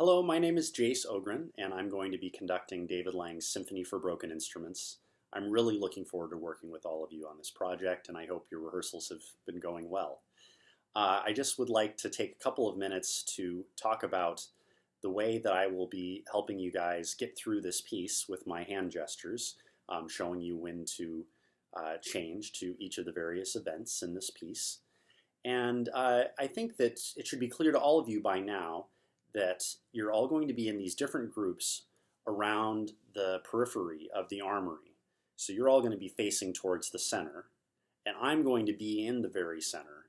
Hello, my name is Jace Ogren, and I'm going to be conducting David Lang's Symphony for Broken Instruments. I'm really looking forward to working with all of you on this project, and I hope your rehearsals have been going well. I just would like to take a couple of minutes to talk about the way that I will be helping you guys get through this piece with my hand gestures, showing you when to change to each of the various events in this piece. And I think that it should be clear to all of you by now that you're all going to be in these different groups around the periphery of the armory. So you're all going to be facing towards the center, and I'm going to be in the very center,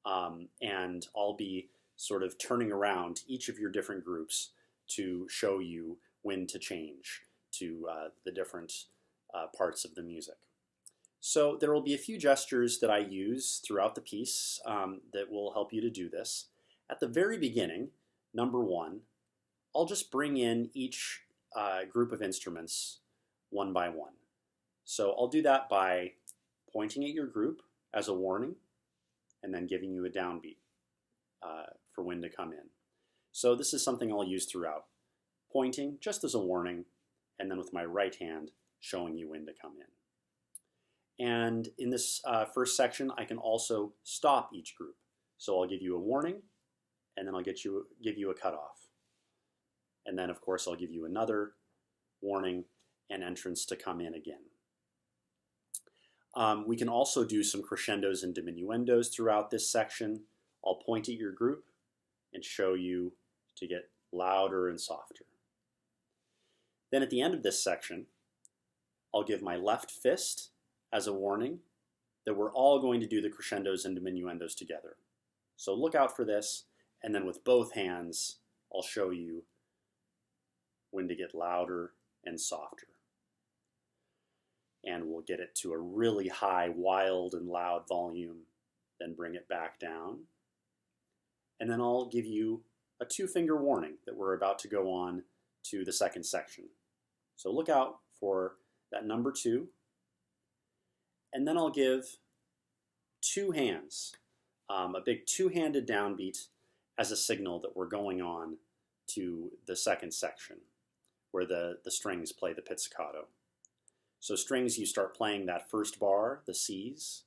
and I'll be sort of turning around each of your different groups to show you when to change to the different parts of the music. So there will be a few gestures that I use throughout the piece that will help you to do this. At the very beginning, number one, I'll just bring in each group of instruments one by one. So I'll do that by pointing at your group as a warning and then giving you a downbeat for when to come in. So this is something I'll use throughout. Pointing just as a warning, and then with my right hand showing you when to come in. And in this first section, I can also stop each group. So I'll give you a warning, and then I'll give you a cutoff. And then, of course, I'll give you another warning and entrance to come in again. We can also do some crescendos and diminuendos throughout this section. I'll point at your group and show you to get louder and softer. Then at the end of this section, I'll give my left fist as a warning that we're all going to do the crescendos and diminuendos together. So look out for this. And then with both hands, I'll show you when to get louder and softer. And we'll get it to a really high, wild, and loud volume, then bring it back down. And then I'll give you a two-finger warning that we're about to go on to the second section. So look out for that number 2. And then I'll give two hands, a big two-handed downbeat as a signal that we're going on to the second section where the strings play the pizzicato. So strings, you start playing that first bar, the C's,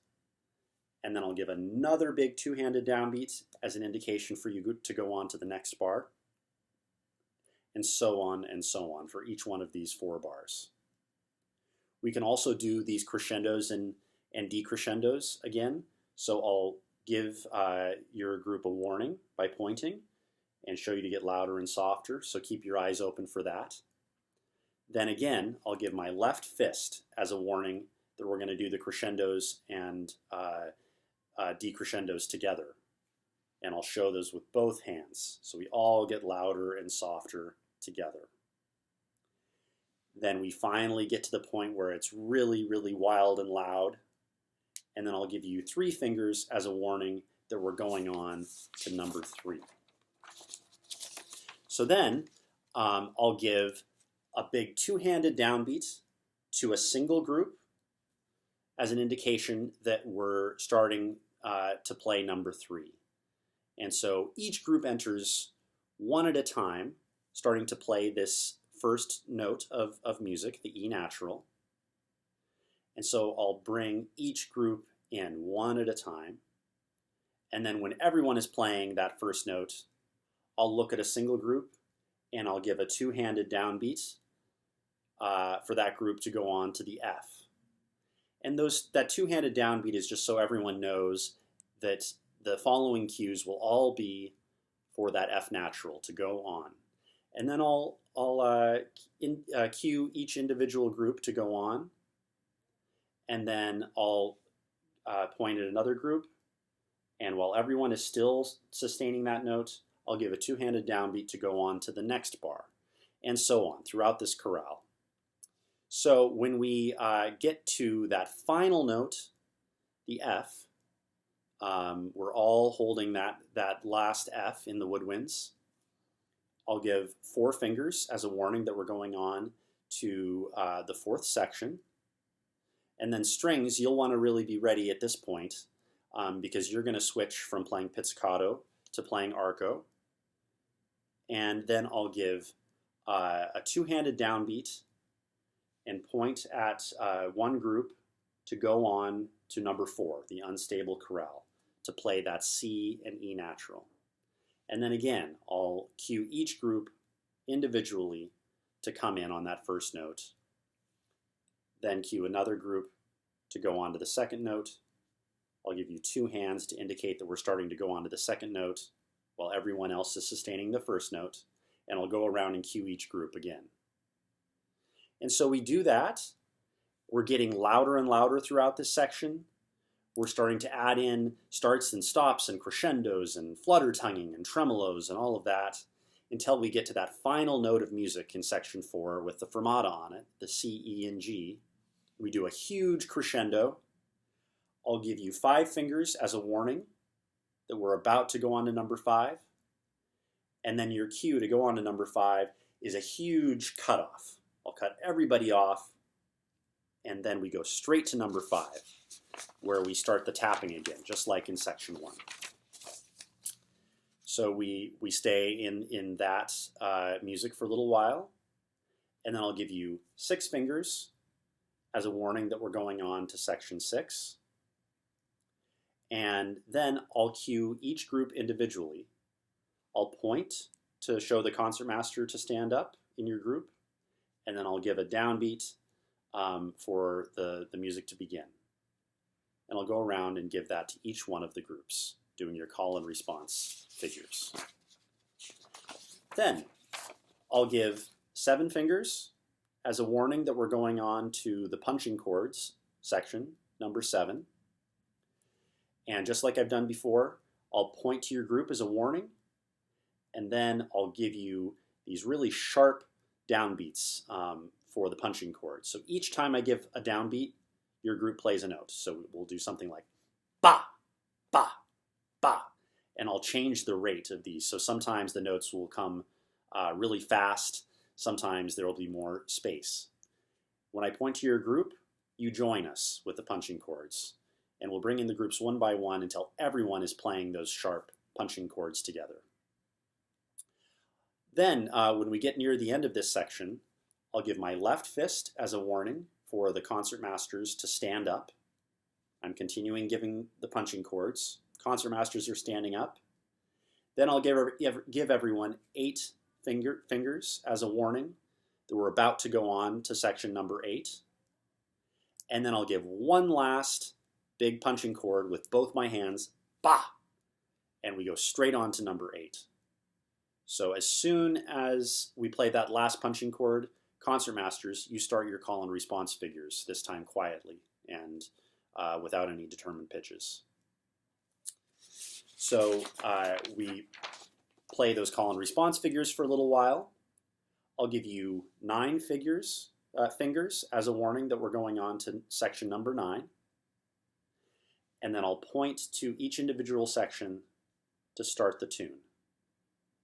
and then I'll give another big two-handed downbeat as an indication for you to go on to the next bar, and so on for each one of these 4 bars. We can also do these crescendos and decrescendos again. So I'll give your group a warning by pointing and show you to get louder and softer, so keep your eyes open for that. Then again, I'll give my left fist as a warning that we're going to do the crescendos and decrescendos together. And I'll show those with both hands, so we all get louder and softer together. Then we finally get to the point where it's really, really wild and loud. And then I'll give you 3 fingers as a warning that we're going on to number 3. So then I'll give a big two-handed downbeat to a single group as an indication that we're starting to play number 3. And so each group enters one at a time, starting to play this first note of music, the E natural. And so I'll bring each group in one at a time. And then when everyone is playing that first note, I'll look at a single group and I'll give a two-handed downbeat for that group to go on to the F. And that two-handed downbeat is just so everyone knows that the following cues will all be for that F natural to go on. And then I'll cue each individual group to go on. And then I'll point at another group. And while everyone is still sustaining that note, I'll give a two-handed downbeat to go on to the next bar. And so on throughout this chorale. So when we get to that final note, the F, we're all holding that last F in the woodwinds. I'll give 4 fingers as a warning that we're going on to the 4th section. And then strings, you'll want to really be ready at this point because you're going to switch from playing pizzicato to playing arco. and then I'll give a two-handed downbeat and point at one group to go on to number 4, the Unstable Chorale, to play that C and E natural. And then again, I'll cue each group individually to come in on that first note, then cue another group to go on to the second note. I'll give you 2 hands to indicate that we're starting to go on to the second note while everyone else is sustaining the first note, and I'll go around and cue each group again. And so we do that. We're getting louder and louder throughout this section. We're starting to add in starts and stops and crescendos and flutter tonguing and tremolos and all of that until we get to that final note of music in section 4 with the fermata on it, the C, E, and G. We do a huge crescendo. I'll give you 5 fingers as a warning that we're about to go on to number 5. And then your cue to go on to number 5 is a huge cutoff. I'll cut everybody off, and then we go straight to number 5, where we start the tapping again, just like in section 1. So we stay in that music for a little while, and then I'll give you 6 fingers as a warning that we're going on to section 6. And then I'll cue each group individually. I'll point to show the concertmaster to stand up in your group, and then I'll give a downbeat for the music to begin. And I'll go around and give that to each one of the groups, doing your call and response figures. Then I'll give 7 fingers as a warning that we're going on to the punching chords section, number 7. And just like I've done before, I'll point to your group as a warning, and then I'll give you these really sharp downbeats for the punching chords. So each time I give a downbeat, your group plays a note. So we'll do something like ba, ba, ba, and I'll change the rate of these. So sometimes the notes will come really fast. Sometimes there will be more space. When I point to your group, you join us with the punching chords. And we'll bring in the groups one by one until everyone is playing those sharp punching chords together. Then, when we get near the end of this section, I'll give my left fist as a warning for the concertmasters to stand up. I'm continuing giving the punching chords. Concertmasters are standing up. Then I'll give everyone 8 fingers as a warning that we're about to go on to section number 8. And then I'll give one last big punching chord with both my hands, ba, and we go straight on to number 8. So as soon as we play that last punching chord, concertmasters, you start your call and response figures, this time quietly and without any determined pitches. So we play those call and response figures for a little while. I'll give you 9 fingers as a warning that we're going on to section number 9. And then I'll point to each individual section to start the tune.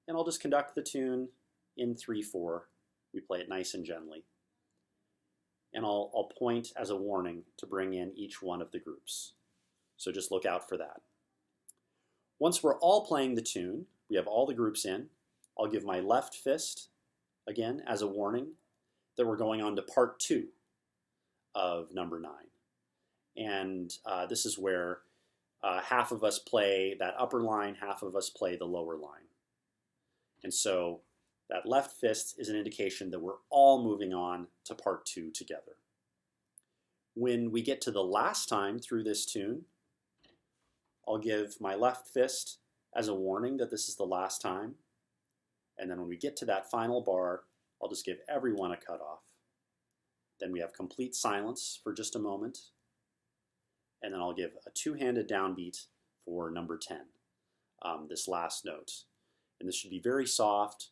And I'll just conduct the tune in 3/4. We play it nice and gently. And I'll point as a warning to bring in each one of the groups. So just look out for that. Once we're all playing the tune, we have all the groups in, I'll give my left fist, again, as a warning that we're going on to part 2 of number 9. And this is where half of us play that upper line, half of us play the lower line. And so that left fist is an indication that we're all moving on to part 2 together. When we get to the last time through this tune, I'll give my left fist as a warning that this is the last time. And then when we get to that final bar, I'll just give everyone a cutoff. Then we have complete silence for just a moment. And then I'll give a 2-handed downbeat for number 10, this last note. And this should be very soft.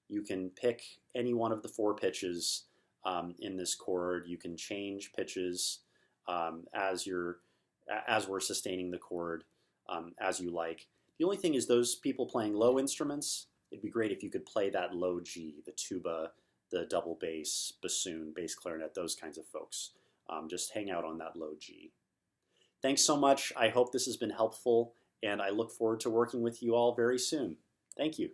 You can pick any one of the 4 pitches in this chord. You can change pitches as we're sustaining the chord as you like. The only thing is those people playing low instruments, it'd be great if you could play that low G, the tuba, the double bass, bassoon, bass clarinet, those kinds of folks. Just hang out on that low G. Thanks so much. I hope this has been helpful, and I look forward to working with you all very soon. Thank you.